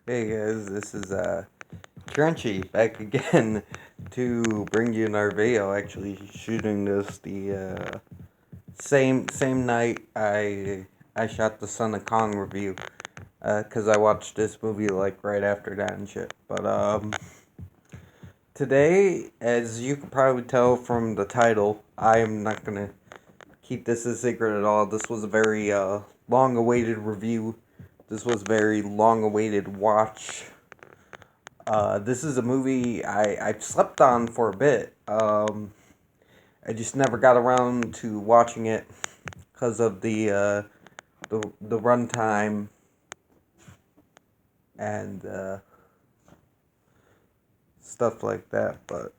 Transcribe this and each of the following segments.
Hey guys, this is Crunchy back again to bring you another video. Actually, shooting this the same night I shot the Son of Kong review. Cause I watched this movie like right after that and shit. But today, as you can probably tell from the title, I am not gonna keep this a secret at all. This was a very long-awaited review. This was a very long-awaited watch. This is a movie I slept on for a bit. I just never got around to watching it because of the runtime and stuff like that. But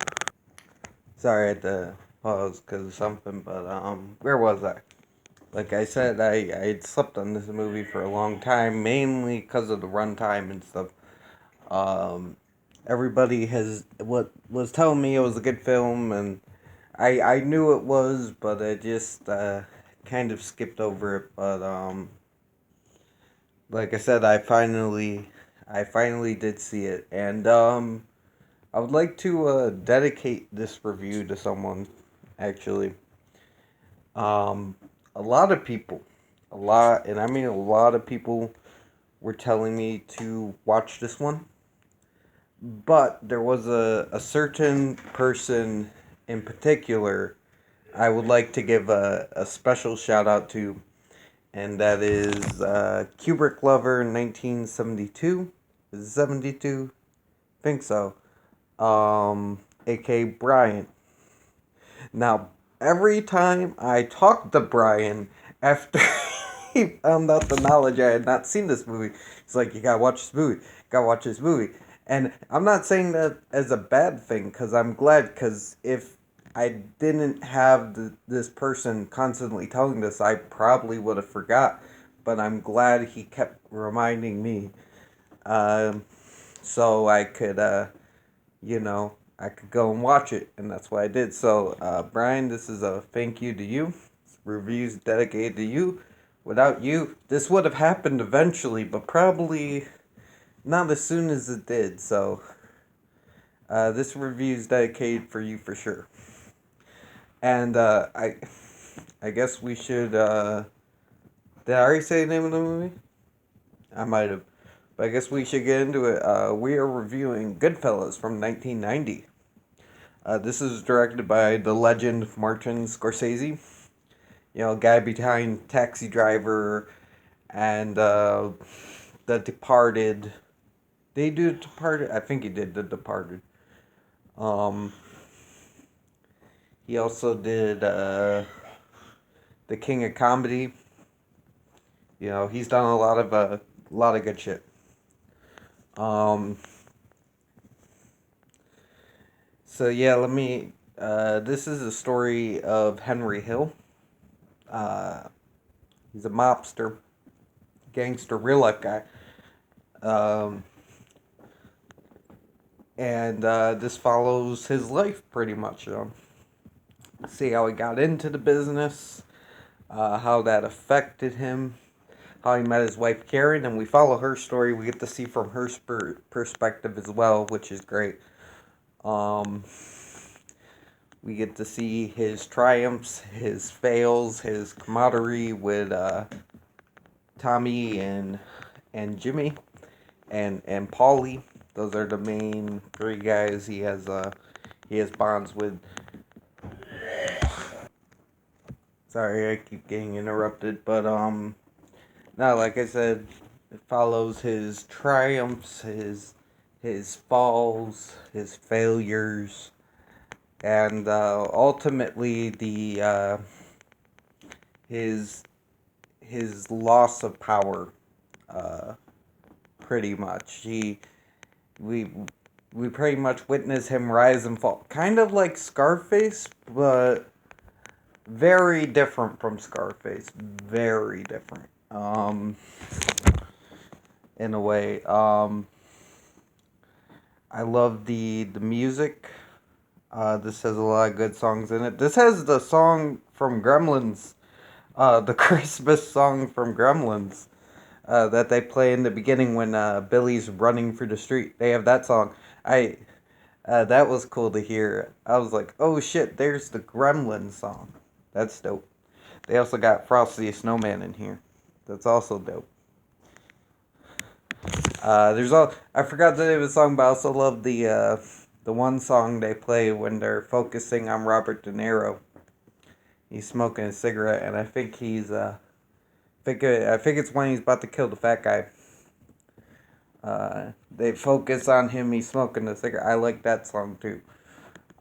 sorry, I had to pause because of something. But where was I? Like I said, I had slept on this movie for a long time, mainly because of the runtime and stuff. Um, Everybody has what was telling me it was a good film, and I knew it was, but I just kind of skipped over it. But like I said, I finally did see it, and I would like to dedicate this review to someone. Actually, um, a lot of people, and I mean a lot of people, were telling me to watch this one. But there was a certain person in particular I would like to give a special shout out to, and that is Kubrick Lover 1972. Is it 72? Think so. aka Brian. Now, every time I talk to Brian after he found out the knowledge I had not seen this movie, he's like, "You gotta watch this movie. You gotta watch this movie." And I'm not saying that as a bad thing, because I'm glad, because if I didn't have this person constantly telling this, I probably would have forgot. But I'm glad he kept reminding me, um, so I could, I could go and watch it, and that's what I did. So, Brian, this is a thank you to you. This review's dedicated to you. Without you, this would have happened eventually, but probably not as soon as it did. So, this review is dedicated for you for sure. And I guess we should. Did I already say the name of the movie? I might have, but I guess we should get into it. We are reviewing Goodfellas from 1990. This is directed by the legend Martin Scorsese. You know, guy behind Taxi Driver and The Departed. They do The Departed. I think he did The Departed. Um, he also did The King of Comedy. You know, he's done a lot of good shit. Um, so yeah, let me. This is a story of Henry Hill. Uh, he's a mobster, gangster, real life guy. Um, and this follows his life pretty much. See how he got into the business, how that affected him, how he met his wife Karen, and we follow her story. We get to see from her perspective as well, which is great. Um, we get to see his triumphs, his fails, his camaraderie with Tommy and Jimmy and Paulie. Those are the main three guys he has bonds with. Sorry, I keep getting interrupted, but now like I said, it follows his triumphs, his falls, his failures, and ultimately the his his loss of power. Uh, Pretty much, we we pretty much witness him rise and fall, kind of like Scarface, but very different from Scarface. Very different. In a way. I love the music. This has a lot of good songs in it. This has the song from Gremlins, the Christmas song from Gremlins. that they play in the beginning when Billy's running through the street. They have that song. I That was cool to hear. I was like, oh shit, there's the Gremlins song. That's dope. They also got Frosty the Snowman in here. That's also dope. I forgot the name of the song, but I also love the one song they play when they're focusing on Robert De Niro. He's smoking a cigarette, and I think I think it's when he's about to kill the fat guy. They focus on him. He's smoking a cigarette. I like that song too.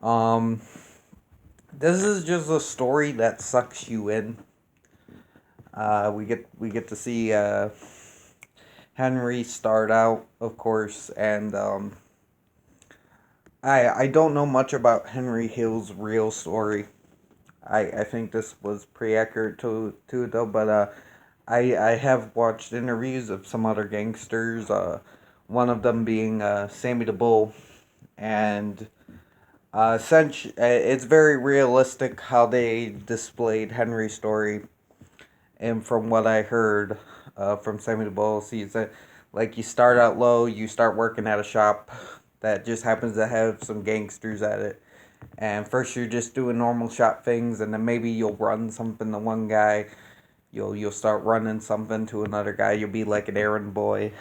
Um, this is just a story that sucks you in. We get to see Henry start out, of course, and I don't know much about Henry Hill's real story. I think this was pretty accurate to it though, but I have watched interviews of some other gangsters. One of them being Sammy the Bull, and it's very realistic how they displayed Henry's story. And from what I heard from Sammy the Bull, he said, like, you start out low, you start working at a shop that just happens to have some gangsters at it. And first you're just doing normal shop things, and then maybe you'll run something to one guy. You'll start running something to another guy. You'll be like an errand boy,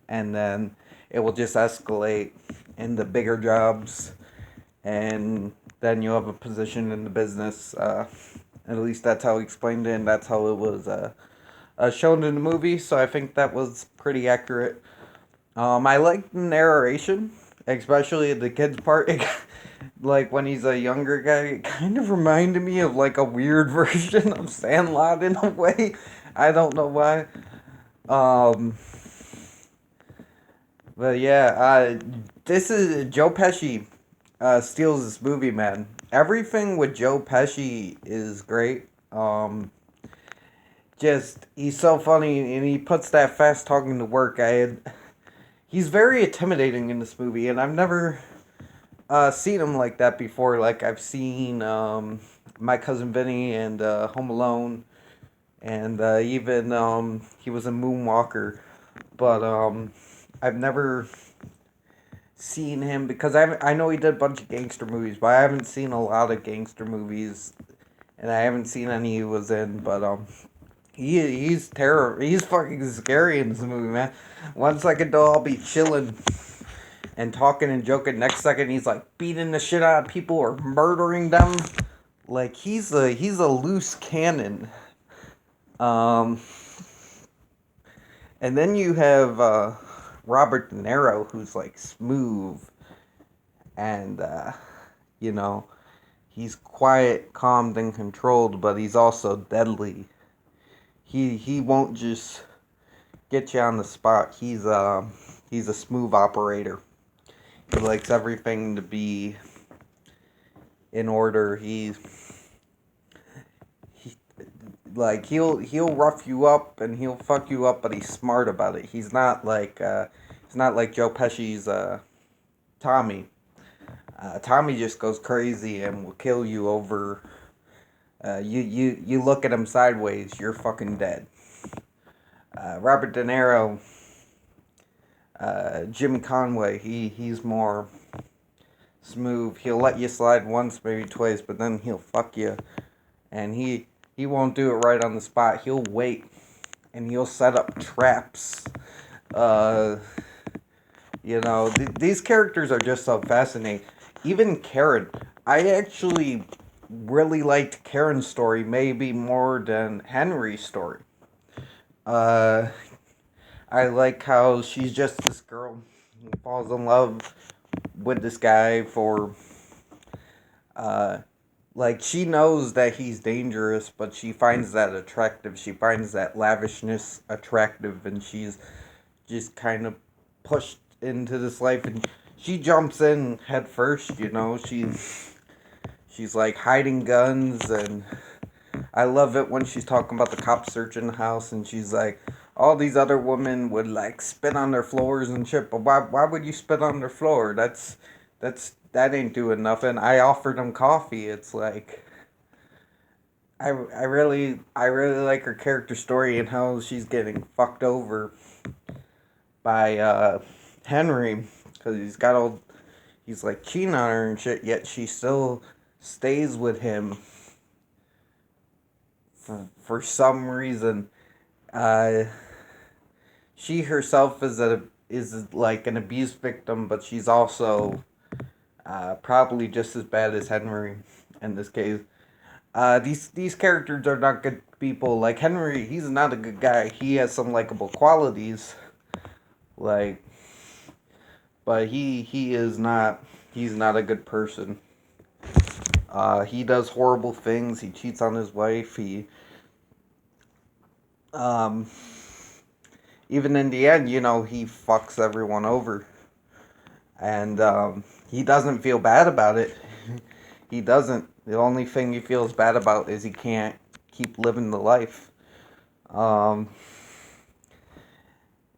and then it will just escalate into bigger jobs, and then you'll have a position in the business. At least that's how he explained it, and that's how it was shown in the movie. So I think that was pretty accurate. I like the narration, especially the kids part. Like when he's a younger guy, it kind of reminded me of like a weird version of Sandlot in a way. I don't know why. Um, but yeah, this is Joe Pesci. Steals this movie, man. Everything with Joe Pesci is great. Just he's so funny, and he puts that fast talking to work. He's very intimidating in this movie, and I've never seen him like that before. Like I've seen My Cousin Vinny and Home Alone, and even he was in Moonwalker, but I've never seen him because I know he did a bunch of gangster movies, but I haven't seen a lot of gangster movies, and I haven't seen any he was in. But he's terror. He's fucking scary in this movie, man. 1 second though, I'll be chilling and talking and joking. Next second, he's like beating the shit out of people or murdering them. Like he's a loose cannon. Um, and then you have Robert De Niro, who's like smooth, and you know, he's quiet, calm, and controlled, but he's also deadly. He won't just get you on the spot. He's a smooth operator. He likes everything to be in order. He like he'll rough you up and he'll fuck you up, but he's smart about it. He's not like Joe Pesci's Tommy. Tommy just goes crazy and will kill you over. You look at him sideways, you're fucking dead. Robert De Niro, Jimmy Conway, he's more smooth. He'll let you slide once, maybe twice, but then he'll fuck you, and he won't do it right on the spot. He'll wait, and he'll set up traps. Uh, these characters are just so fascinating. Even Karen, I actually really liked Karen's story maybe more than Henry's story. Uh, I like how she's just this girl who falls in love with this guy for, uh, like, she knows that he's dangerous, but she finds that attractive. She finds that lavishness attractive, and she's just kind of pushed into this life, and she jumps in head first, she's like hiding guns, and I love it when she's talking about the cops searching the house, and she's like, all these other women would like spit on their floors and shit, but why would you spit on their floor? That ain't doing nothing. I offered them coffee. It's like, I really like her character story and how she's getting fucked over by Henry because he's like cheating on her and shit. Yet she still stays with him for some reason. Uh, she herself is like an abuse victim, but she's also probably just as bad as Henry in this case. These characters are not good people. Like Henry, he's not a good guy. He has some likable qualities, like, but he's not a good person. He does horrible things. He cheats on his wife. He um even in the end, he fucks everyone over, and he doesn't feel bad about it. He doesn't. The only thing he feels bad about is he can't keep living the life. Um,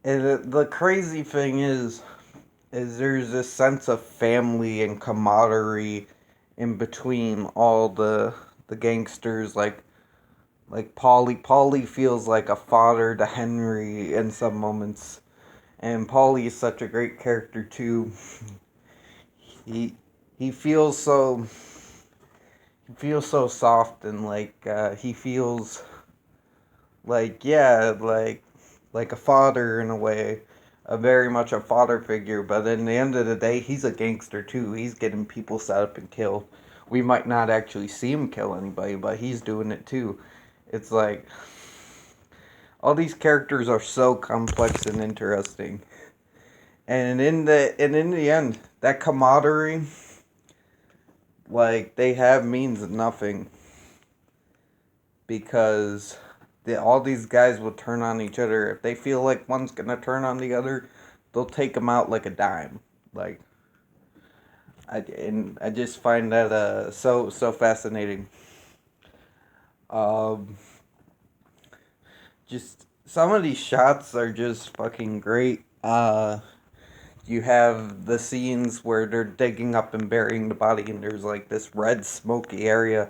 and the crazy thing is there's this sense of family and camaraderie in between all the gangsters. Like Paulie feels like a father to Henry in some moments, and Paulie is such a great character too. He he feels so he feels so soft and he feels like yeah like a father in a way, a very much a father figure. But in the end of the day, he's a gangster too. He's getting people set up and killed. We might not actually see him kill anybody, but he's doing it too. It's like all these characters are so complex and interesting, and in the end, that camaraderie like they have means nothing because all these guys will turn on each other if they feel like one's gonna turn on the other. They'll take them out like a dime. Like I just find that so fascinating. Um, just some of these shots are just fucking great. You have the scenes where they're digging up and burying the body, and there's like this red smoky area.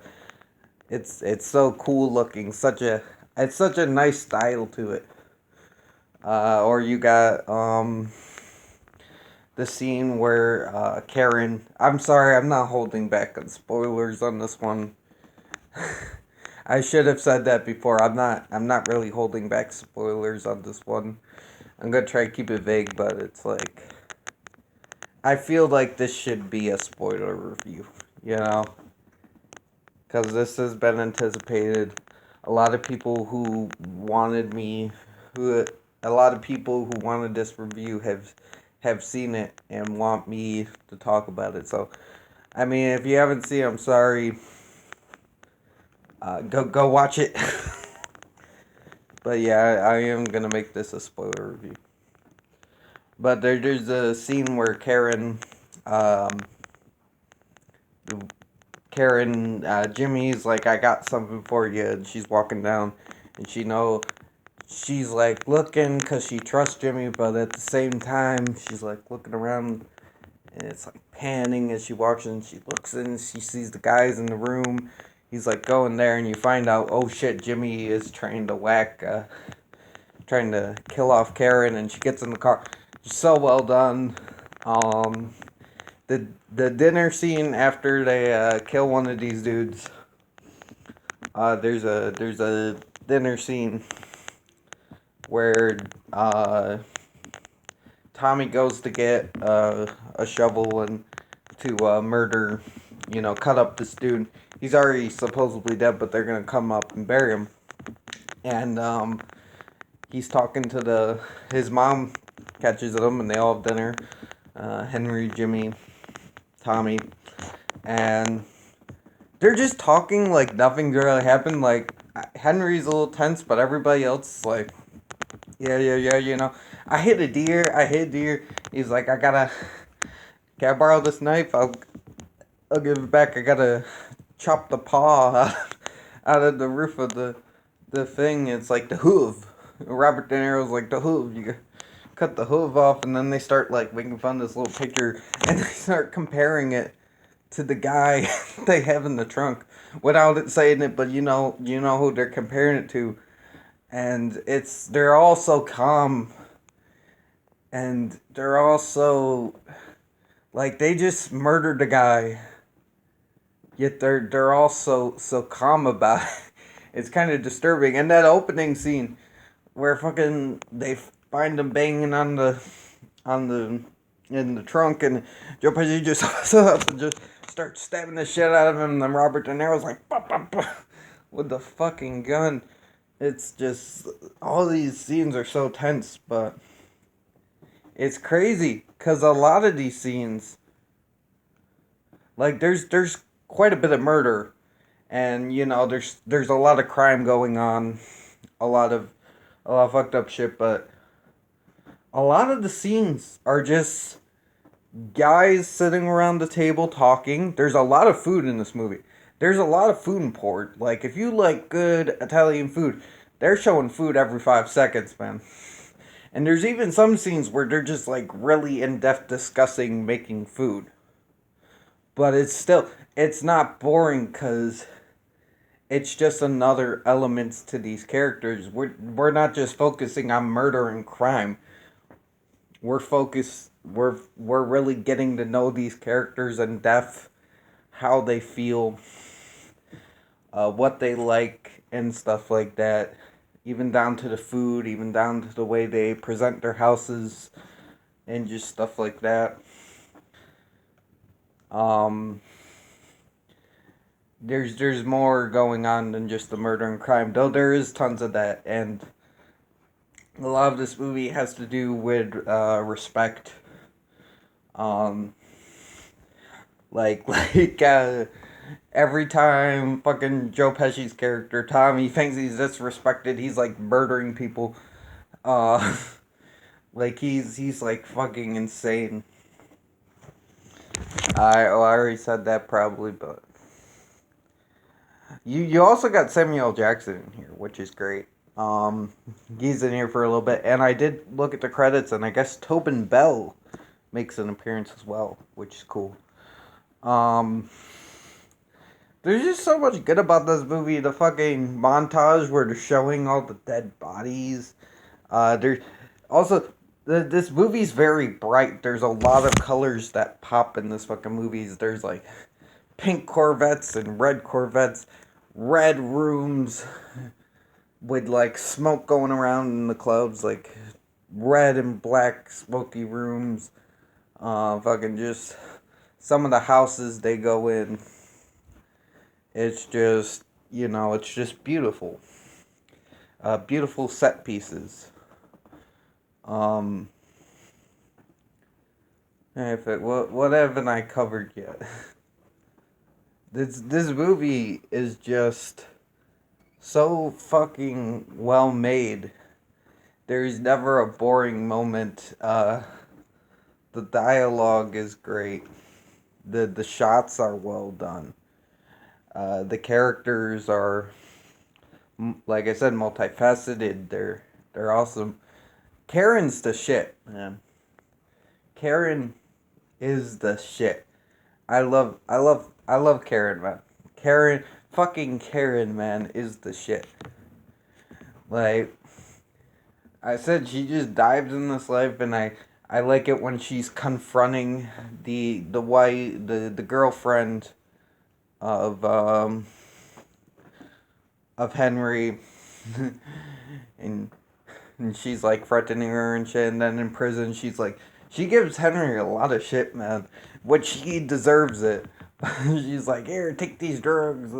It's so cool looking. It's such a nice style to it. Or you got the scene where Karen. I'm sorry, I'm not holding back on spoilers on this one. I should have said that before. I'm not really holding back spoilers on this one. I'm gonna try to keep it vague, but it's like I feel like this should be a spoiler review. You know, because this has been anticipated. A lot of people who wanted me, who a lot of people who wanted this review have seen it and want me to talk about it. So, I mean, if you haven't seen it, I'm sorry. Go watch it. But yeah, I am gonna make this a spoiler review. But there's a scene where um, Jimmy's like, I got something for you, and she's walking down, and she's like looking because she trusts Jimmy, but at the same time, she's like looking around, and it's like panning as she walks, and she looks in, she sees the guys in the room. He's like going there, and you find out, oh shit, Jimmy is trying to kill off Karen, and she gets in the car. So well done. Um, the dinner scene after they kill one of these dudes. There's a dinner scene where Tommy goes to get a shovel and to murder, cut up this dude. He's already supposedly dead, but they're gonna come up and bury him. And he's talking to his mom catches them, and they all have dinner. Henry, Jimmy, Tommy, and they're just talking like nothing really happened. Like Henry's a little tense, but everybody else is like, yeah. I hit a deer. He's like, can I borrow this knife? I'll give it back. I gotta chop the paw out of the roof of the thing. It's like the hoof. Robert De Niro's like the hoof. You cut the hoof off, and then they start like making fun of this little picture, and they start comparing it to the guy they have in the trunk without it saying it, but you know who they're comparing it to, and they're all so calm, and they're also like they just murdered the guy, yet they're all so calm about it. It's kind of disturbing, and that opening scene where fucking they find him banging on the in the trunk, and Joe Pesci just just starts stabbing the shit out of him, and then Robert De Niro's like, "Bah, bah, bah," with the fucking gun. It's just, all these scenes are so tense, but it's crazy, because a lot of these scenes, like, there's quite a bit of murder, and, there's a lot of crime going on, a lot of, fucked up shit, but a lot of the scenes are just guys sitting around the table talking. There's a lot of food in this movie. There's a lot of food import. Like, if you like good Italian food, they're showing food every 5 seconds, man. And there's even some scenes where they're just, like, really in-depth discussing making food. But it's not boring, because it's just another element to these characters. We're not just focusing on murder and crime. We're really getting to know these characters in depth, how they feel, what they like, and stuff like that. Even down to the food, even down to the way they present their houses, and just stuff like that. There's more going on than just the murder and crime, though there is tons of that, and a lot of this movie has to do with respect. Um, every time fucking Joe Pesci's character Tom, he thinks he's disrespected, he's like murdering people. Uh, like he's like fucking insane. I already said that probably, but you also got Samuel Jackson in here, which is great. He's in here for a little bit, and I did look at the credits, and I guess Tobin Bell makes an appearance as well, which is cool. There's just so much good about this movie. The fucking montage where they're showing all the dead bodies. There's also, this movie's very bright. There's a lot of colors that pop in this fucking movie. There's like pink Corvettes and red Corvettes, red rooms with like smoke going around in the clubs, like red and black smoky rooms. Fucking just some of the houses they go in. It's just, it's just beautiful. Beautiful set pieces. What haven't I covered yet? This movie is just so fucking well made. There's never a boring moment. The dialogue is great. The shots are well done. The characters are, like I said, multifaceted. They're awesome. Karen's the shit, man. Karen is the shit. I love Karen, man. Fucking Karen, man, is the shit. Like I said, she just dives in this life, and I like it when she's confronting the girlfriend of Henry, and she's like threatening her and shit, and then in prison she gives Henry a lot of shit, man, which he deserves it. She's like, here, take these drugs.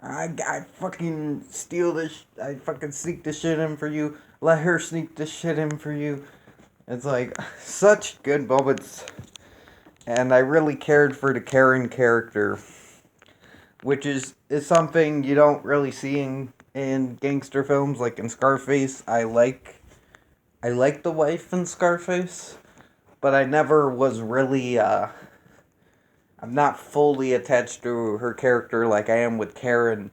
I fucking steal this. I fucking sneak this shit in for you. Let her sneak this shit in for you. It's like such good moments, and I really cared for the Karen character, which is something you don't really see in gangster films, like in Scarface. I like the wife in Scarface, but I never was really I'm not fully attached to her character like I am with Karen.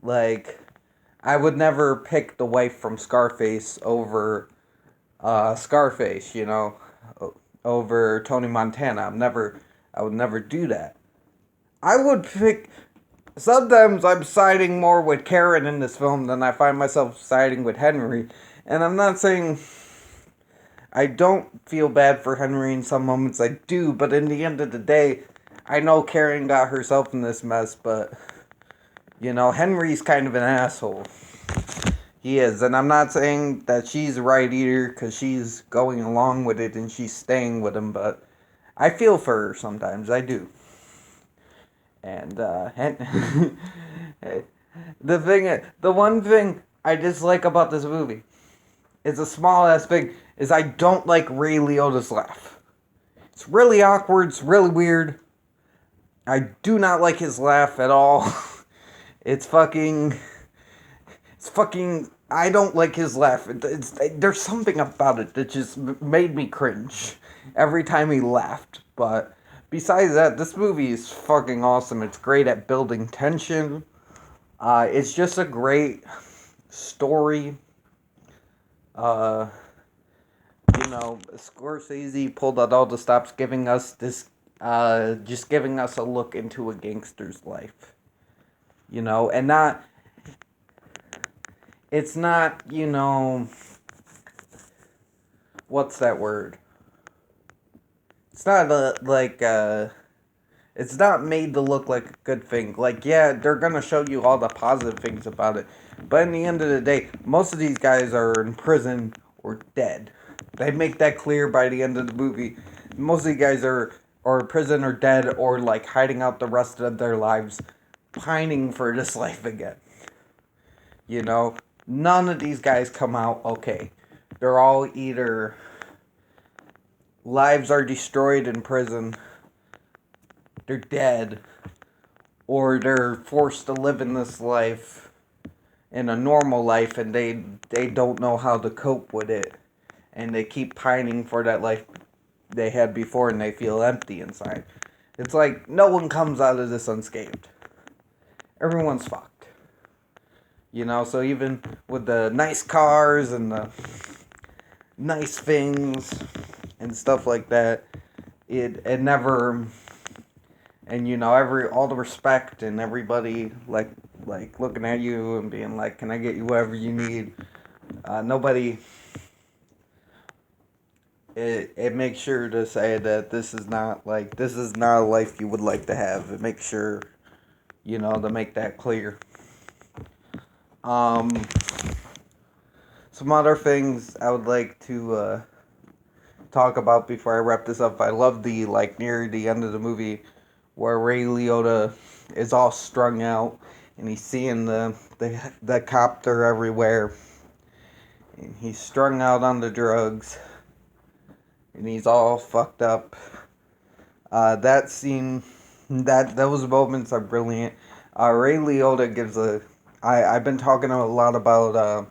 Like, I would never pick the wife from Scarface over Scarface, over Tony Montana. I would never do that. I would pick. Sometimes I'm siding more with Karen in this film than I find myself siding with Henry. And I'm not saying I don't feel bad for Henry in some moments, I do, but in the end of the day, I know Karen got herself in this mess, but, Henry's kind of an asshole. He is, and I'm not saying that she's right either, because she's going along with it and she's staying with him, but I feel for her sometimes, I do. And, the one thing I dislike about this movie, it's a small ass thing, is I don't like Ray Liotta's laugh. It's really awkward, it's really weird. I do not like his laugh at all. It's fucking, I don't like his laugh. There's something about it that just made me cringe every time he laughed. But besides that, this movie is fucking awesome. It's great at building tension. It's just a great story. Scorsese pulled out all the stops, giving us this, just giving us a look into a gangster's life. And not, it's not, what's that word? It's not it's not made to look like a good thing. Like, yeah, they're gonna show you all the positive things about it, but in the end of the day, most of these guys are in prison or dead. They make that clear by the end of the movie. Most of these guys are in prison or dead or like hiding out the rest of their lives, pining for this life again. None of these guys come out okay. They're all either lives are destroyed in prison, they're dead, or they're forced to live in this life, in a normal life, and they don't know how to cope with it, and they keep pining for that life they had before, and they feel empty inside. It's like no one comes out of this unscathed. Everyone's fucked. So even with the nice cars and the nice things and stuff like that, it never, and all the respect and everybody like looking at you and being like, can I get you whatever you need? Nobody, it makes sure to say that this is not a life you would like to have. It makes sure, to make that clear. Some other things I would like to talk about before I wrap this up. I love the near the end of the movie where Ray Liotta is all strung out and he's seeing the copter everywhere, and he's strung out on the drugs and he's all fucked up. That scene, those moments are brilliant. Ray Liotta gives I've been talking a lot about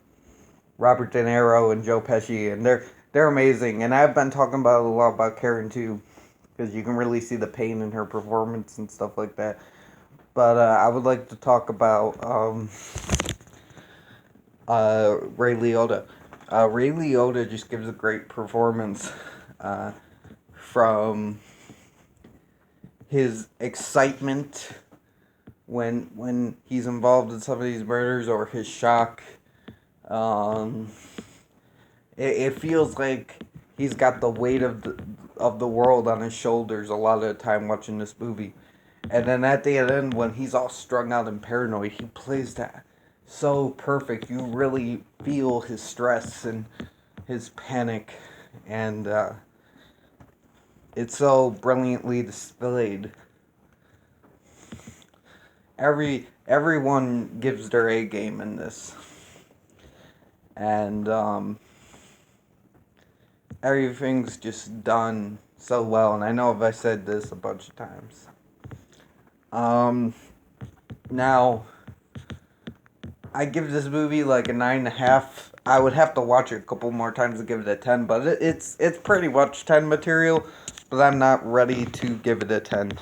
Robert De Niro and Joe Pesci, and they're amazing. And I've been talking a lot about Karen too, because you can really see the pain in her performance and stuff like that. But I would like to talk about Ray Liotta. Ray Liotta just gives a great performance from his excitement when he's involved in some of these murders, or his shock. It feels like he's got the weight of the world on his shoulders a lot of the time watching this movie. And then at the end, when he's all strung out and paranoid, he plays that so perfect. You really feel his stress and his panic, and it's so brilliantly displayed. Everyone gives their A game in this, and everything's just done so well. And I know I've said this a bunch of times. Now I give this movie like a 9.5. I would have to watch it a couple more times to give it a 10, but it's pretty much 10 material. But I'm not ready to give it a 10.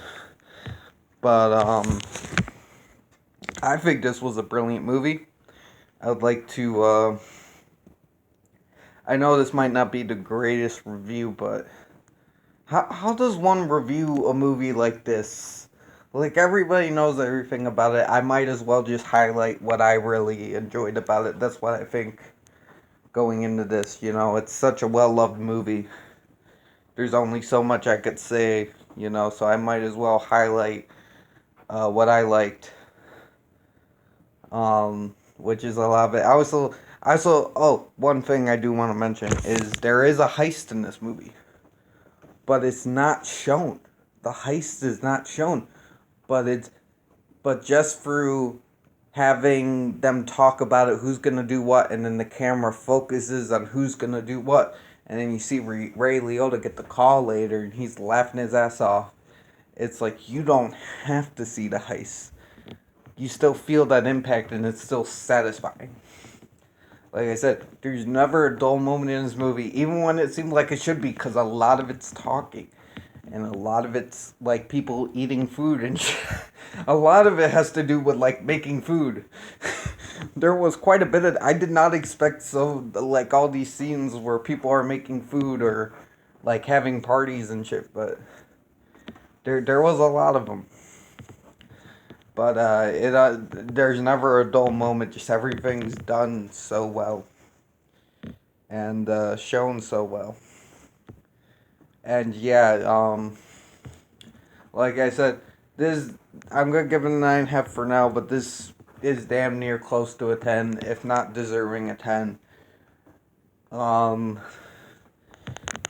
But I think this was a brilliant movie. I would like to, I know this might not be the greatest review, but how does one review a movie like this? like everybody knows everything about it. I might as well just highlight what I really enjoyed about it. That's what I think going into this. It's such a well-loved movie. There's only so much I could say, so I might as well highlight what I liked, which is a lot of it. Oh, one thing I do want to mention is there is a heist in this movie, but it's not shown. The heist is not shown, but just through having them talk about it, who's gonna do what, and then the camera focuses on who's gonna do what, and then you see Ray Liotta get the call later, and he's laughing his ass off. It's like you don't have to see the heist. You still feel that impact, and it's still satisfying. Like I said, there's never a dull moment in this movie, even when it seemed like it should be, because a lot of it's talking. And a lot of it's like people eating food and a lot of it has to do with like making food. There was quite a bit of, I did not expect like all these scenes where people are making food or like having parties and shit, but there was a lot of them. But there's never a dull moment. Just everything's done so well and shown so well. And yeah, like I said, this I'm gonna give it a 9.5 for now, but this is damn near close to a 10, if not deserving a 10.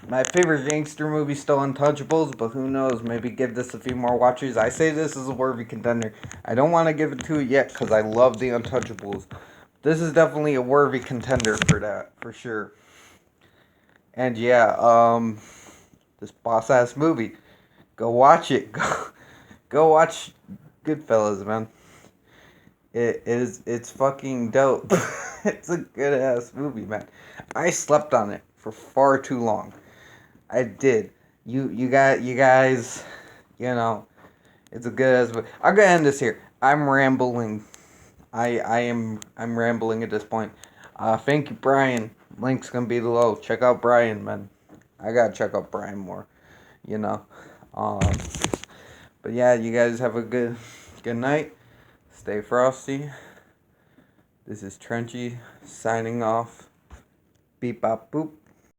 My favorite gangster movie is still Untouchables, but who knows? Maybe give this a few more watches. I say this is a worthy contender. I don't want to give it to it yet because I love the Untouchables. This is definitely a worthy contender for that, for sure. And yeah, this boss ass movie. Go watch it. Go watch Goodfellas, man. It's fucking dope. It's a good ass movie, man. I slept on it for far too long. I did. You guys, it's a good ass movie. I'm gonna end this here. I'm rambling. I'm rambling at this point. Thank you, Brian. Link's gonna be below. Check out Brian, man. I gotta check out Brian more. You know. Um, but yeah, you guys have a good night. Stay frosty. This is Trenchy signing off. Beep bop boop.